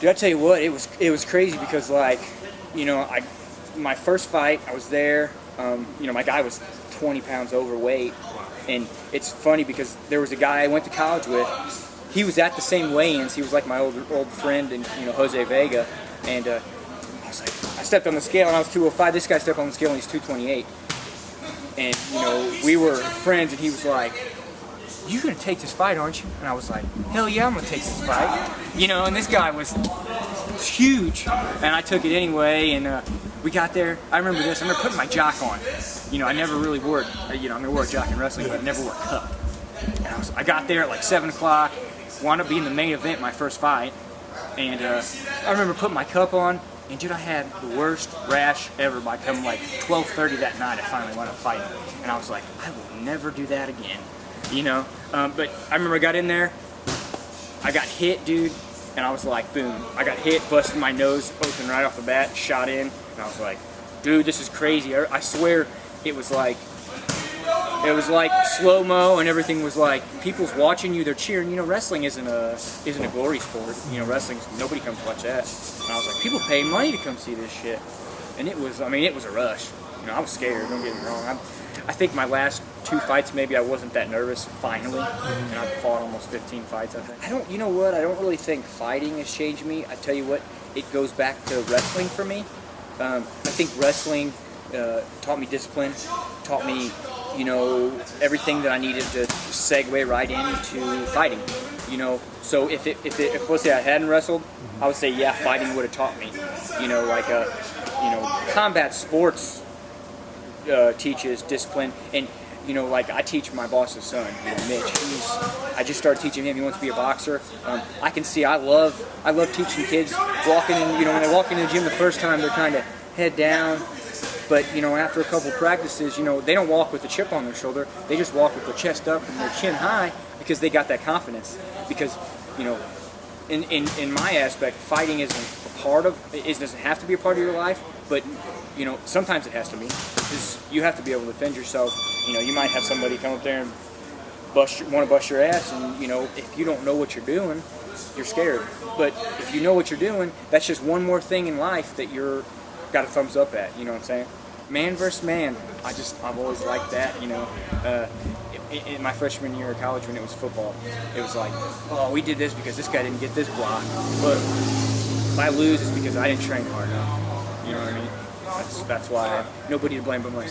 Dude, I tell you what, it was crazy because, like, my first fight, I was there. My guy was 20 pounds overweight, and it's funny because there was a guy I went to college with. He was at the same weigh-ins. He was like my old friend, and Jose Vega. And I was like, I stepped on the scale and I was 205. This guy stepped on the scale and he's 228. And we were friends, and he was like, "You gonna take this fight, aren't you?" And I was like, "Hell yeah, I'm gonna take this fight." And this guy was huge, and I took it anyway. And we got there. I remember this. I remember putting my jock on. I never really wore it. I never wore a jock in wrestling, but I never wore a cup. And I got there at like 7 o'clock. Wound up being the main event, my first fight. And I remember putting my cup on, and dude, I had the worst rash ever. By come like 12:30 that night, I finally wound up fighting, and I was like, I will never do that again. But I remember I got in there, I got hit, dude, and I was like, boom. I got hit, busted my nose open right off the bat, shot in, and I was like, dude, this is crazy. I swear it was like slow-mo, and everything was like, people's watching you, they're cheering. Wrestling isn't a glory sport. Wrestling, nobody comes to watch that. And I was like, people pay money to come see this shit. And it was a rush. I was scared, don't get me wrong. I think my last 2 fights, maybe I wasn't that nervous, finally. And I've fought almost 15 fights, I think. I don't really think fighting has changed me. I tell you what, it goes back to wrestling for me. I think wrestling taught me discipline, taught me, everything that I needed to segue right into fighting. So if let's say I hadn't wrestled, I would say, yeah, fighting would have taught me. Combat sports teaches discipline, and I teach my boss's son, Mitch. I just started teaching him. He wants to be a boxer. I can see. I love teaching kids walking in. When they walk into the gym the first time, they're kind of head down. But after a couple practices, they don't walk with a chip on their shoulder. They just walk with their chest up and their chin high because they got that confidence. Because in my aspect, fighting doesn't have to be a part of your life, but sometimes it has to be, because you have to be able to defend yourself. You might have somebody come up there and want to bust your ass, and if you don't know what you're doing, you're scared. But if you know what you're doing, that's just one more thing in life that you're got a thumbs up at. You know what I'm saying? Man versus man. I've always liked that. In my freshman year of college, when it was football, it was like, oh, we did this because this guy didn't get this block. But if I lose, it's because I didn't train hard enough. You know what I mean? That's why I have nobody to blame but myself.